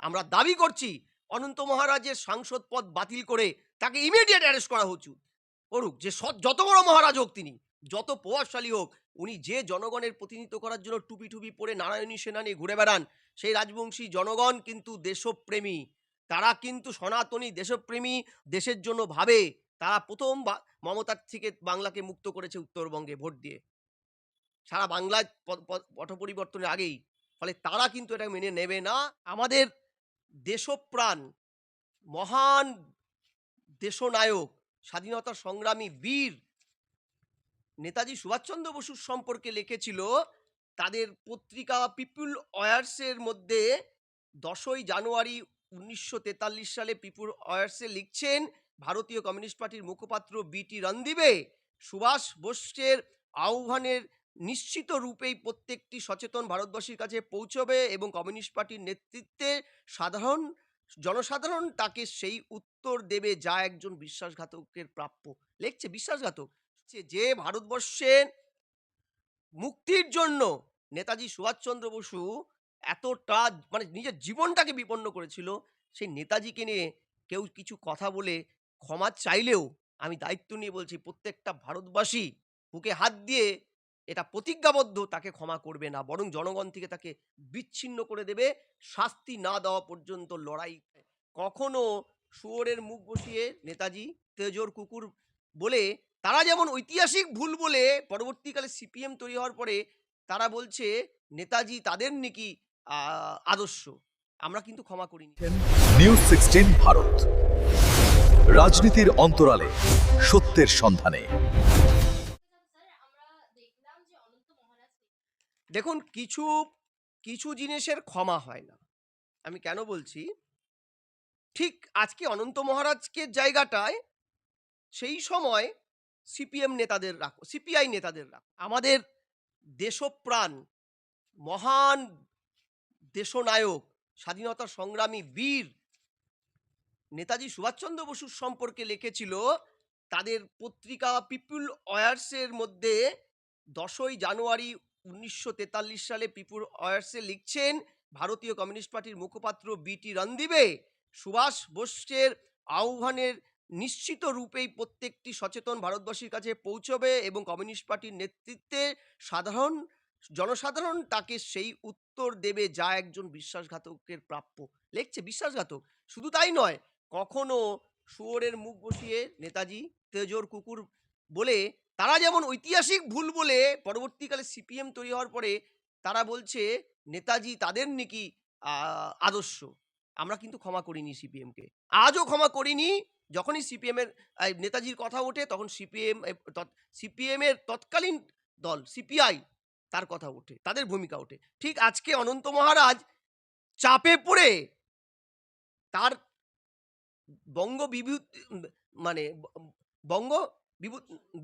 আমরা দাবি করছি অনন্ত মহারাজের সাংসদ পদ বাতিল করে তাকে ইমিডিয়েট অ্যারেস্ট করা উচিত করুক। যে যত বড় মহারাজ হোক, তিনি যত প্রভাবশালী হোক, উনি যে জনগণের প্রতিনিধিত্ব করার জন্য টুপি টুপি পরে নারায়ণী সেনা নিয়ে ঘুরে বেড়ান, সেই রাজবংশী জনগণ কিন্তু দেশপ্রেমী। তারা কিন্তু সনাতনী দেশপ্রেমী, দেশের জন্য ভাবে। তারা প্রথম মমতার থেকে বাংলাকে মুক্ত করেছে উত্তরবঙ্গে ভোট দিয়ে, সারা বাংলায় পট পরিবর্তনের আগেই। ফলে তারা কিন্তু এটা মেনে নেবে না। আমাদের দেশপ্রাণ মহান দেশনায়ক, স্বাধীনতা সংগ্রামী বীর নেতাজি সুভাষচন্দ্র বসুর সম্পর্কে লিখেছিল তাদের পত্রিকা পিপুল ওয়ার্সের মধ্যে 10ই জানুয়ারি 1943 সালে পিপুল ওয়ার্সে লিখছেন, ভারতীয় কমিউনিস্ট পার্টির মুখপাত্র বিটি রণদিবে সুভাষ বোসের আহ্বানের নিশ্চিত রূপেই প্রত্যেকটি সচেতন ভারতবাসীর কাছে পৌঁছবে এবং কমিউনিস্ট পার্টির নেতৃত্বে জনসাধারণ তাকে সেই উত্তর দেবে যা একজন বিশ্বাসঘাতকের প্রাপ্য। লিখছে বিশ্বাসঘাতক যে ভারতবর্ষের মুক্তির জন্য নেতাজি সুভাষচন্দ্র বসু এতটা মানে নিজের জীবনটাকে বিপন্ন করেছিল, সেই নেতাজিকে নিয়ে কেউ কিছু কথা বলে ক্ষমা চাইলেও আমি দায়িত্ব নিয়ে বলছি প্রত্যেকটা ভারতবাসী বুকে হাত দিয়ে এটা প্রতিজ্ঞাবদ্ধ, তাকে ক্ষমা করবে না, বরং জনগণ থেকে তাকে বিচ্ছিন্ন করে দেবে। শাস্তি না দেওয়া পর্যন্ত লড়াই। কখনো শুয়োরের মুখ বসিয়ে নেতাজি তেজোর কুকুর বলে তারা যেমন ঐতিহাসিক ভুল বলে পরবর্তীকালে সিপিএম তৈরি হওয়ার পরে তারা বলছে নেতাজি তাদের নাকি আদর্শ। আমরা কিন্তু ক্ষমা করিনি। নিউজ 16 ভারত, রাজনীতির অন্তরালে সত্যের সন্ধানে। দেখুন, কিছু কিছু জিনিসের ক্ষমা হয় না। আমি কেন বলছি, ঠিক আজকে অনন্ত মহারাজকে জায়গাটায় সেই সময় সিপিএম নেতাদের রাখো, সিপিআই নেতাদের রাখো। আমাদের দেশপ্রাণ মহান দেশনায়ক, স্বাধীনতা সংগ্রামী বীর নেতাজি সুভাষচন্দ্র বসুর সম্পর্কে লিখেছিল তাদের পত্রিকা পিপুল ওয়ার্সের মধ্যে 10ই জানুয়ারি 1943 সালে পিপুল ওয়ার্সে লিখছেন, ভারতীয় কমিউনিস্ট পার্টির মুখপাত্র বিটি রণদিবে সুভাষ বোসের আহ্বানের নিশ্চিত রূপেই প্রত্যেকটি সচেতন ভারতবাসীর কাছে পৌঁছবে এবং কমিউনিস্ট পার্টির নেতৃত্বে জনসাধারণ তাকে সেই উত্তর দেবে যা একজন বিশ্বাসঘাতকের প্রাপ্য। লিখছে বিশ্বাসঘাতক। শুধু তাই নয়, কখনো শুয়োরের মুখ বসিয়ে নেতাজি তেজোর কুকুর বলে তারা যেমন ঐতিহাসিক ভুল বলে পরবর্তীকালে সিপিএম তৈরি হওয়ার পরে তারা বলছে নেতাজি তাদের নাকি আদর্শ। আমরা কিন্তু ক্ষমা করিনি সিপিএমকে, আজও ক্ষমা করিনি। যখনই সিপিএম এর নেতাজির কথা ওঠে তখন সিপিএম এর তৎকালীন দল সিপিআই তার কথা ওঠে, তাদের ভূমিকা ওঠে। ঠিক আজকে অনন্ত মহারাজ চাপে পড়ে তার বঙ্গ মানে বঙ্গ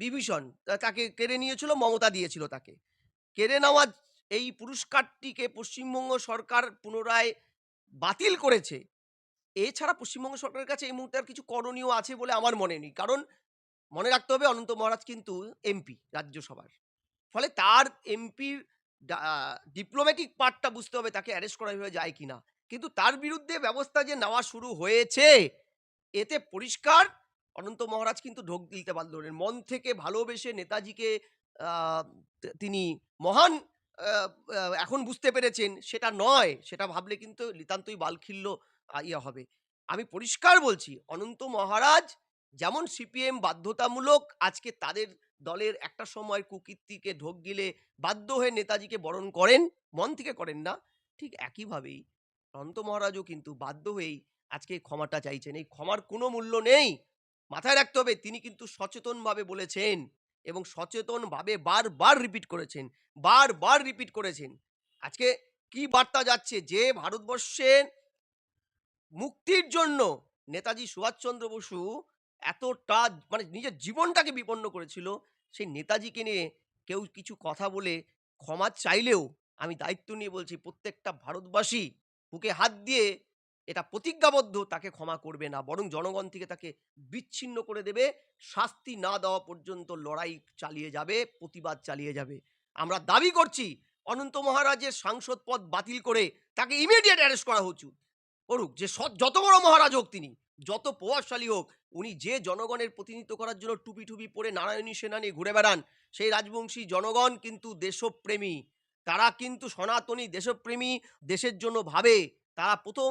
বিভূষণ তাকে কেড়ে নিয়েছিল, মমতা দিয়েছিল তাকে। কেড়ে নেওয়া এই পুরস্কারটিকে পশ্চিমবঙ্গ সরকার পুনরায় বাতিল করেছে। এছাড়া পশ্চিমবঙ্গ সরকারের কাছে এই মুহূর্তে আর কিছু করণীয় আছে বলে আমার মনে নেই। কারণ মনে রাখতে হবে অনন্ত মহারাজ কিন্তু এমপি রাজ্যসভার। ফলে তার এমপির ডিপ্লোম্যাটিক পার্টটা বুঝতে হবে, তাকে অ্যারেস্ট করা হয়ে যায় কিনা। কিন্তু তার বিরুদ্ধে ব্যবস্থা যে নেওয়া শুরু হয়েছে, এতে পরিষ্কার অনন্ত মহারাজ কিন্তু ঢোক দিতে পারলেন। মন থেকে ভালোবেসে নেতাজিকে তিনি মহান এখন বুঝতে পেরেছেন সেটা নয়, সেটা ভাবলে কিন্তু নিতান্তই বালখিল্য হবে। আমি পরিষ্কার বলছি, অনন্ত মহারাজ যেমন সিপিএম বাধ্যতামূলক আজকে তাদের দলের একটা সময় কুকীর্তিকে ঢোক গিলে বাধ্য হয়ে নেতাজিকে বরণ করেন, মন থেকে করেন না, ঠিক একইভাবেই অনন্ত মহারাজও কিন্তু বাধ্য হয়েই আজকে ক্ষমাটা চাইছেন। এই ক্ষমার কোনো মূল্য নেই। মাথায় রাখতে হবে তিনি কিন্তু সচেতনভাবে বলেছেন এবং সচেতনভাবে বারবার রিপিট করেছেন, বারবার রিপিট করেছেন। আজকে কি বার্তা যাচ্ছে, যে ভারতবর্ষের মুক্তির জন্য নেতাজি সুভাষচন্দ্র বসু এতটা মানে নিজের জীবনটাকে বিপন্ন করেছিল, সেই নেতাজিকে নিয়ে কেউ কিছু কথা বলে ক্ষমা চাইলেও আমি দায়িত্ব নিয়ে বলছি প্রত্যেকটা ভারতবাসী বুকে হাত দিয়ে এটা প্রতিজ্ঞাবদ্ধ, তাকে ক্ষমা করবে না, বরং জনগণ থেকে তাকে বিচ্ছিন্ন করে দেবে। শাস্তি না দেওয়া পর্যন্ত লড়াই চালিয়ে যাবে, প্রতিবাদ চালিয়ে যাবে। আমরা দাবি করছি অনন্ত মহারাজের সাংসদ পদ বাতিল করে তাকে ইমিডিয়েট অ্যারেস্ট করা উচিত। করুক, যে যত বড় মহারাজ হোক তিনি, যত প্রভাবশালী হোক, উনি যে জনগণের প্রতিনিধিত্ব করার জন্য টুপি টুপি পরে নারায়ণী সেনা নিয়ে ঘুরে বেড়ান, সেই রাজবংশী জনগণ কিন্তু দেশপ্রেমী, তারা কিন্তু সনাতনী দেশপ্রেমী, দেশের জন্য ভাবে। তারা প্রথম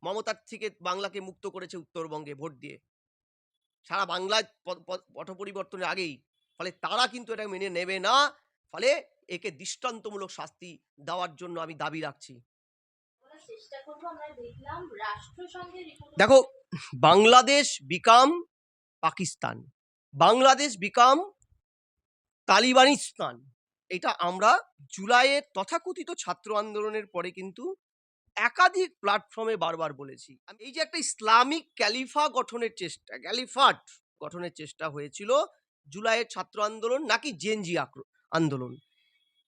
মমতার থেকে বাংলাকে মুক্ত করেছে উত্তরবঙ্গে ভোট দিয়ে, সারা বাংলায় পট পরিবর্তনের আগেই। ফলে তারা কিন্তু এটা মেনে নেবে না। ফলে একে দৃষ্টান্তমূলক শাস্তি দেওয়ার জন্য আমি দাবি রাখছি। দেখো, বাংলাদেশ বিকাম পাকিস্তান, বাংলাদেশ বিকাম তালিবানিস্তান, এটা আমরা জুলাইয়ের তথাকথিত ছাত্র আন্দোলনের পরে কিন্তু একাধিক প্ল্যাটফর্মে বারবার বলেছি। এই যে একটা ইসলামিক ক্যালিফাট গঠনের চেষ্টা হয়েছিল জুলাইয়ের ছাত্র আন্দোলন নাকি জেনজি আন্দোলন,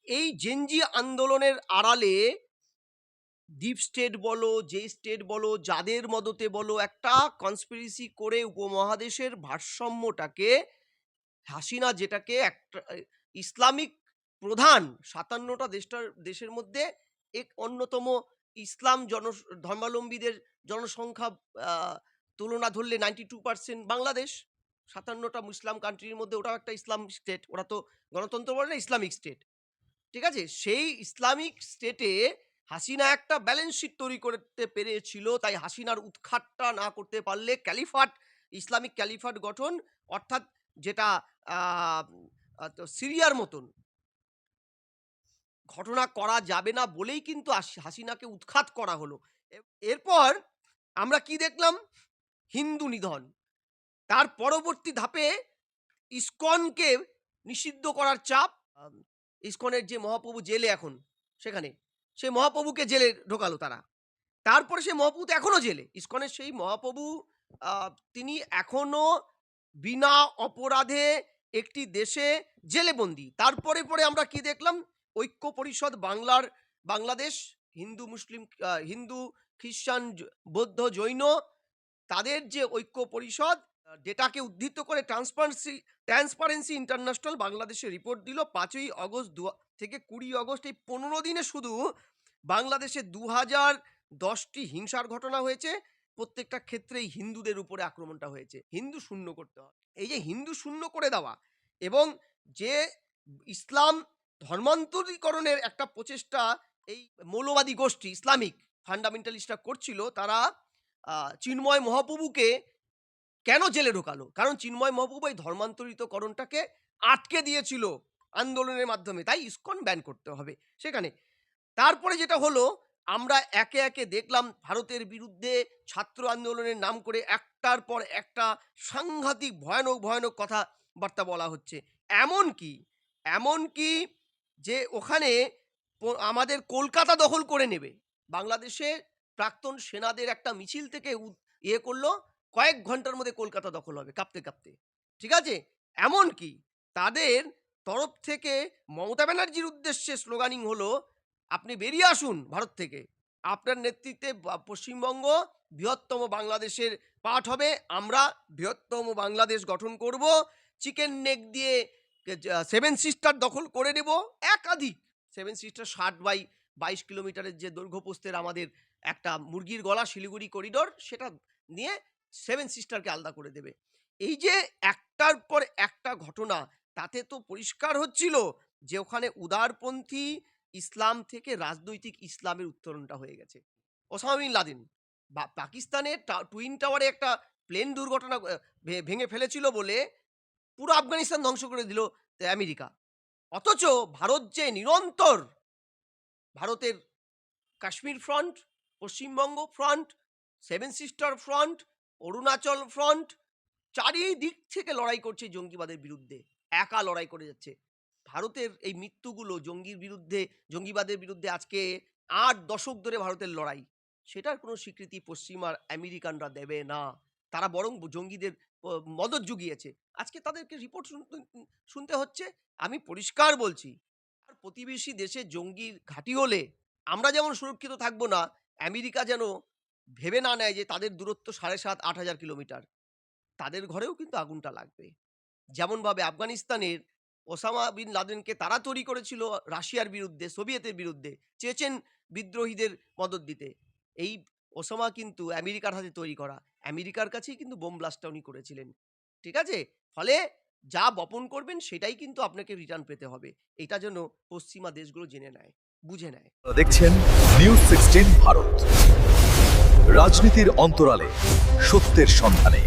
এই জেনজি আন্দোলনের আড়ালে ডিপ স্টেট বলো, যে স্টেট বলো, যাদের মদতে বলো, একটা কনস্পিরেসি করে উপমহাদেশের ভারসাম্যটাকে, হাসিনা যেটাকে একটা ইসলামিক প্রধান ৫৭টা দেশের মধ্যে এক অন্যতম ইসলাম ধর্মাবলম্বীদের জনসংখ্যা তুলনা ধরলে 92% বাংলাদেশ, ৫৭টা মুসলিম কান্ট্রির মধ্যে ওটাও একটা ইসলামিক স্টেট, ওরা তো গণতন্ত্র বলে না, ইসলামিক স্টেট। ঠিক আছে, সেই ইসলামিক স্টেটে হাসিনা একটা ব্যালেন্স শিট তৈরি করতে পেরেছিল। তাই হাসিনার উৎখাতটা না করতে পারলে ক্যালিফাট, ইসলামিক ক্যালিফাট গঠন, অর্থাৎ যেটা সিরিয়ার মতন ঘটনা করা যাবে না বলেই কিন্তু হাসিনাকে উৎখাত করা হলো। এরপর আমরা কি দেখলাম? হিন্দু নিধন। তার পরবর্তী ধাপে ইসকনকে নিষিদ্ধ করার চাপ, ইসকনের যে মহাপ্রভু জেলে এখন, সেখানে সেই মহাপ্রভুকে জেলে ঢোকালো তারা। তারপরে সেই মহাপ্রভু তো এখনো জেলে, ইসকনের সেই মহাপ্রভু তিনি এখনো বিনা অপরাধে একটি দেশে জেলে বন্দী। তারপরে পরে আমরা কি দেখলাম? ঐক্য পরিষদ বাংলাদেশ, হিন্দু মুসলিম, হিন্দু খ্রিস্টান বৌদ্ধ জৈন, তাদের যে ঐক্য পরিষদ, ডেটাকে উদ্ধৃত করে ট্রান্সপারেন্সি ইন্টারন্যাশনাল বাংলাদেশে রিপোর্ট দিল 5ই আগস্ট থেকে 20 আগস্ট, এই 15 দিনে শুধু বাংলাদেশে 2010টি হিংসার ঘটনা হয়েছে। প্রত্যেকটা ক্ষেত্রেই হিন্দুদের উপরে আক্রমণটা হয়েছে। হিন্দু শূন্য করতে হবে। এই যে হিন্দু শূন্য করে দেওয়া এবং যে ইসলাম ধর্মান্তরীকরণের একটা প্রচেষ্টা এই মৌলবাদী গোষ্ঠী ইসলামিক ফান্ডামেন্টালিস্টরা করছিল, তারা চিন্ময় মহাপ্রভুকে কেন জেলে ঢোকালো? কারণ চিন্ময় মহাপ্রভু এই ধর্মান্তরিতকরণটাকে আটকে দিয়েছিল আন্দোলনের মাধ্যমে, তাই ইসকন ব্যান করতে হবে সেখানে। তারপরে যেটা হলো, আমরা একে একে দেখলাম ভারতের বিরুদ্ধে ছাত্র আন্দোলনের নাম করে একটার পর একটা সাংঘাতিক ভয়ানক ভয়ানক কথাবার্তা বলা হচ্ছে। এমনকি যে ওখানে আমাদের কলকাতা দখল করে নেবে, বাংলাদেশে প্রাক্তন সেনাদের একটা মিছিল থেকে করলো, কয়েক ঘন্টার মধ্যে কলকাতা দখল হবে কাঁপতে কাঁপতে। ঠিক আছে, এমনকি তাদের তরফ থেকে মমতা ব্যানার্জির উদ্দেশ্যে স্লোগানিং হলো, আপনি বেরিয়ে আসুন ভারত থেকে, আপনার নেতৃত্বে পশ্চিমবঙ্গ বৃহত্তম বাংলাদেশের পার্ট হবে, আমরা বৃহত্তম বাংলাদেশ গঠন করব, চিকেন নেক দিয়ে 7 সিস্টার দখল করে নেব। একাধিক 7 সিস্টার 60/22 কিলোমিটারের যে দৈর্ঘ্যপ্রস্থের আমাদের একটা মুরগির গলা শিলিগুড়ি করিডোর, সেটা নিয়ে 7 সিস্টারকে আলাদা করে দেবে। এই যে একটার পর একটা ঘটনা, তাতে তো পরিষ্কার হচ্ছিল যে ওখানে উদারপন্থী ইসলাম থেকে রাজনৈতিক ইসলামের উত্তরণটা হয়ে গেছে। ওসামা বিন লাদেন পাকিস্তানের টুইন টাওয়ারে একটা প্লেন দুর্ঘটনা ভেঙে ফেলেছিল বলে পুরো আফগানিস্তান ধ্বংস করে দিল আমেরিকা। অথচ ভারত যে নিরন্তর, ভারতের Kashmir front, Paschimbanga front, 7 sister front, Arunachal front, চারিদিক থেকে লড়াই করছে জঙ্গিবাদের বিরুদ্ধে, একা লড়াই করে যাচ্ছে। ভারতের এই মৃত্যুগুলো জঙ্গিবাদের বিরুদ্ধে আজকে 8 দশক ধরে ভারতের লড়াই, সেটার কোনো স্বীকৃতি পশ্চিমার আমেরিকানরা দেবে না। তারা বরং জঙ্গিদের মদত জুগিয়েছে। আজকে তাদেরকে রিপোর্ট শুনতে হচ্ছে। আমি পরিষ্কার বলছি, আর প্রতিবেশী দেশে জঙ্গির ঘাঁটি হলে আমরা যেমন সুরক্ষিত থাকবো না, আমেরিকা যেন ভেবে না নেয় যে তাদের দূরত্ব 7,500-8 হাজার কিলোমিটার, তাদের ঘরেও কিন্তু আগুনটা লাগবে। যেমনভাবে আফগানিস্তানের ওসামা বিন লাদেনকে তারা তৈরি করেছিল রাশিয়ার বিরুদ্ধে, সোভিয়েতের বিরুদ্ধে, চেচেন বিদ্রোহীদের মদত দিতে। এই ওসামা কিন্তু আমেরিকার হাতে তৈরি করা। আমেরিকার কাছেই কিন্তু বোম ব্লাস্টটা উনি করেছিলেন। ঠিক আছে? ফলে যা বপন করবেন সেটাই কিন্তু আপনাকে রিটার্ন পেতে হবে। এটা যেন পশ্চিমা দেশগুলো জেনে নেয়, বুঝে নেয়। দেখছেন নিউজ 16 ভারত, রাজনীতির অন্তরালে সত্যের সন্ধানে।